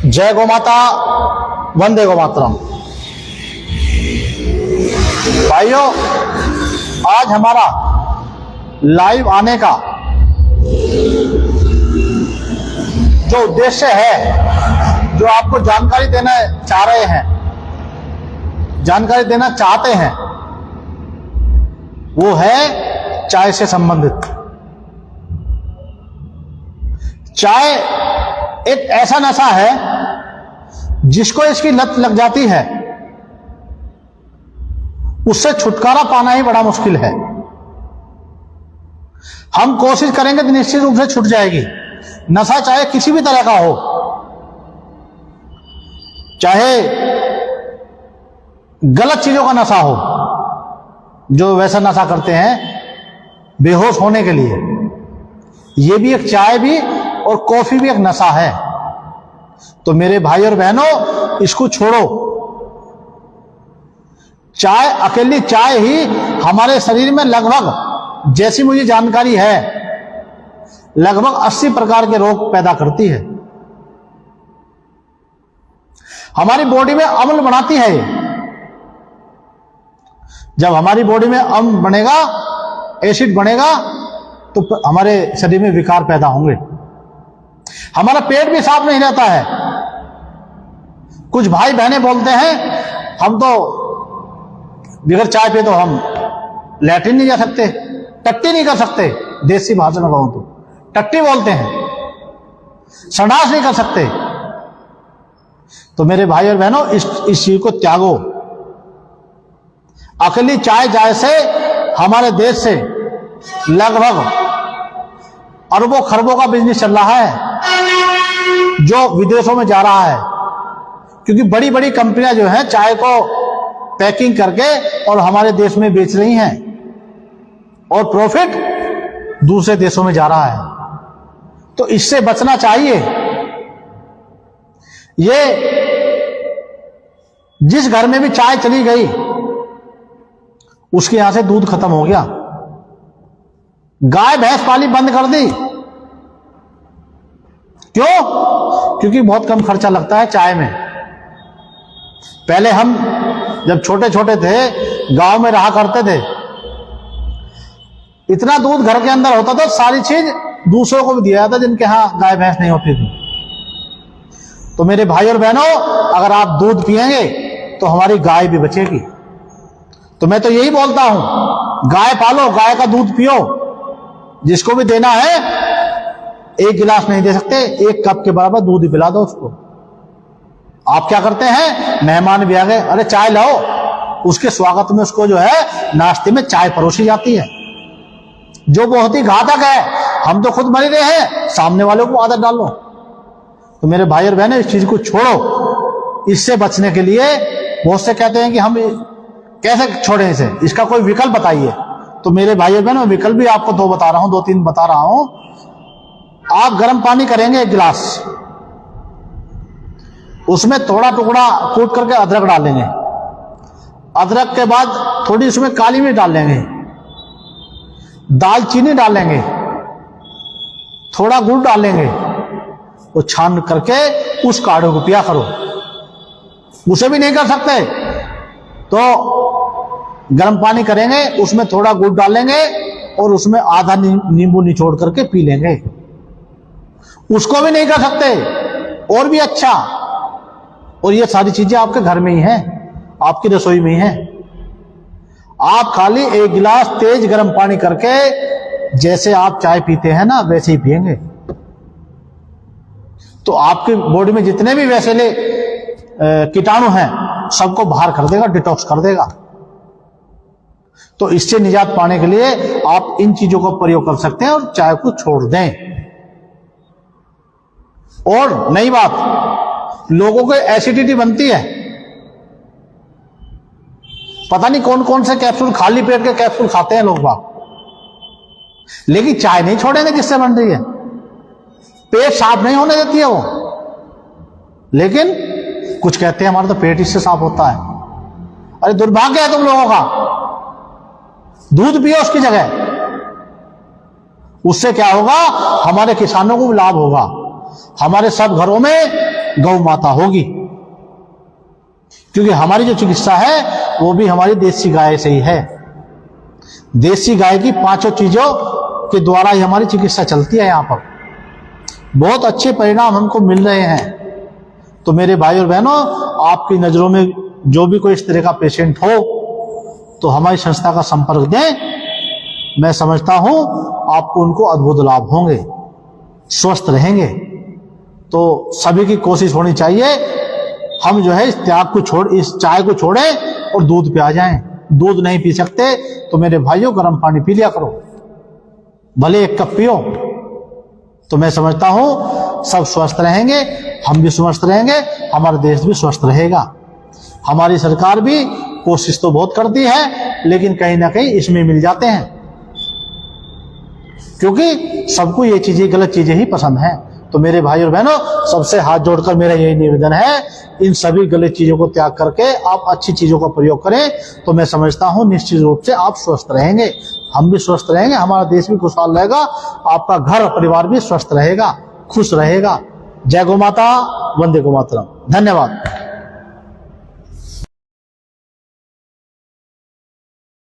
जय गौ माता, वंदे गौ मातरम। भाइयों, आज हमारा लाइव आने का जो उद्देश्य है, जो आपको जानकारी देना चाह रहे हैं, जानकारी देना चाहते हैं, वो है चाय से संबंधित। चाय एक ऐसा नशा है जिसको इसकी लत लग जाती है, उससे छुटकारा पाना ही बड़ा मुश्किल है। हम कोशिश करेंगे तो निश्चित रूप से छूट जाएगी। नशा चाहे किसी भी तरह का हो, चाहे गलत चीजों का नशा हो, जो वैसा नशा करते हैं बेहोश होने के लिए, ये भी एक चाय भी और कॉफी भी एक नशा है। तो मेरे भाई और बहनों, इसको छोड़ो। चाय, अकेली चाय ही हमारे शरीर में लगभग, जैसी मुझे जानकारी है, लगभग 80 प्रकार के रोग पैदा करती है। हमारी बॉडी में अम्ल बनाती है ये। जब हमारी बॉडी में अम्ल बनेगा, एसिड बनेगा, तो हमारे शरीर में विकार पैदा होंगे। हमारा पेट भी साफ नहीं रहता है। कुछ भाई बहनें बोलते हैं हम तो बिगर चाय पे तो हम लैट्रिन नहीं जा सकते, टट्टी नहीं कर सकते। देसी भाषा में कहूं तो टट्टी बोलते हैं, संडास नहीं कर सकते। तो मेरे भाई और बहनों, इस चीज को त्यागो। अकेली चाय जाए से हमारे देश से लगभग अरबों खरबों का बिजनेस चल रहा है, जो विदेशों में जा रहा है। क्योंकि बड़ी बड़ी कंपनियां जो हैं चाय को पैकिंग करके और हमारे देश में बेच रही हैं, और प्रॉफिट दूसरे देशों में जा रहा है। तो इससे बचना चाहिए। ये जिस घर में भी चाय चली गई, उसके यहां से दूध खत्म हो गया। गाय भैंस पाली बंद कर दी। क्यों? क्योंकि बहुत कम खर्चा लगता है चाय में। पहले हम जब छोटे छोटे थे, गांव में रहा करते थे, इतना दूध घर के अंदर होता था, सारी चीज दूसरों को भी दिया जाता जिनके यहां गाय भैंस नहीं होती थी। तो मेरे भाई और बहनों, अगर आप दूध पिएंगे तो हमारी गाय भी बचेगी। तो मैं तो यही बोलता हूं, गाय पालो, गाय का दूध पियो। जिसको भी देना है, एक गिलास नहीं दे सकते, एक कप के बराबर दूध ही पिला दो उसको। आप क्या करते हैं, मेहमान भी आ गए, अरे चाय लाओ, उसके स्वागत में उसको जो है नाश्ते में चाय परोसी जाती है, जो बहुत ही घातक है। हम तो खुद मर रहे हैं, सामने वालों को आदत डालो। तो मेरे भाई और बहनें, इस चीज को छोड़ो। इससे बचने के लिए बहुत से कहते हैं कि हम कैसे छोड़ें इसे, इसका कोई विकल्प बताइए। तो मेरे भाई और बहनों, विकल्प भी आपको दो बता रहा हूं, 2-3 बता रहा हूं। आप गर्म पानी करेंगे 1 गिलास, उसमें थोड़ा टुकड़ा कूट करके अदरक डालेंगे। अदरक के बाद थोड़ी उसमें काली मिर्च डालेंगे, दालचीनी डालेंगे, थोड़ा गुड़ डालेंगे, वो छान करके उस काढ़े को पिया करो। उसे भी नहीं कर सकते तो गर्म पानी करेंगे, उसमें थोड़ा गुड़ डालेंगे और उसमें आधा नींबू निचोड़ करके पी लेंगे। उसको भी नहीं कर सकते, और भी अच्छा। और ये सारी चीजें आपके घर में ही हैं, आपकी रसोई में ही हैं। आप खाली 1 गिलास तेज गर्म पानी करके, जैसे आप चाय पीते हैं ना, वैसे ही पिएंगे। तो आपकी बॉडी में जितने भी वैसे कीटाणु हैं, सबको बाहर कर देगा, डिटॉक्स कर देगा। तो इससे निजात पाने के लिए आप इन चीजों का प्रयोग कर सकते हैं और चाय को छोड़ दें। और नई बात, लोगों को एसिडिटी बनती है, पता नहीं कौन कौन से कैप्सूल, खाली पेट के कैप्सूल खाते हैं लोग बाग, लेकिन चाय नहीं छोड़ेंगे जिससे बन रही है। पेट साफ नहीं होने देती है वो, लेकिन कुछ कहते हैं हमारा तो पेट इससे साफ होता है। अरे दुर्भाग्य है तुम लोगों का। दूध पियो उसकी जगह, उससे क्या होगा, हमारे किसानों को भी लाभ होगा। हमारे सब घरों में गौ माता होगी, क्योंकि हमारी जो चिकित्सा है वो भी हमारी देसी गाय से ही है। देसी गाय की 5 चीजों के द्वारा ही हमारी चिकित्सा चलती है। यहाँ पर बहुत अच्छे परिणाम हमको मिल रहे हैं। तो मेरे भाई और बहनों, आपकी नजरों में जो भी कोई इस तरह का पेशेंट हो तो हमारी संस्था का संपर्क दें। मैं समझता हूं आपको उनको अद्भुत लाभ होंगे, स्वस्थ रहेंगे। तो सभी की कोशिश होनी चाहिए हम जो है इस त्याग को छोड़, इस चाय को छोड़ें और दूध पे आ जाएं। दूध नहीं पी सकते तो मेरे भाइयों गर्म पानी पी लिया करो, भले 1 कप पियो। तो मैं समझता हूं सब स्वस्थ रहेंगे, हम भी स्वस्थ रहेंगे, हमारा देश भी स्वस्थ रहेगा। हमारी सरकार भी कोशिश तो बहुत करती है, लेकिन कहीं ना कहीं इसमें मिल जाते हैं, क्योंकि सबको ये चीजें, गलत चीजें ही पसंद हैं। तो मेरे भाई और बहनों, सबसे हाथ जोड़कर मेरा यही निवेदन है, इन सभी गलत चीजों को त्याग करके आप अच्छी चीजों का प्रयोग करें। तो मैं समझता हूं निश्चित रूप से आप स्वस्थ रहेंगे, हम भी स्वस्थ रहेंगे, हमारा देश भी खुशहाल रहेगा, आपका घर परिवार भी स्वस्थ रहेगा, खुश रहेगा। जय गौ माता, वंदे गो मातरम। धन्यवाद।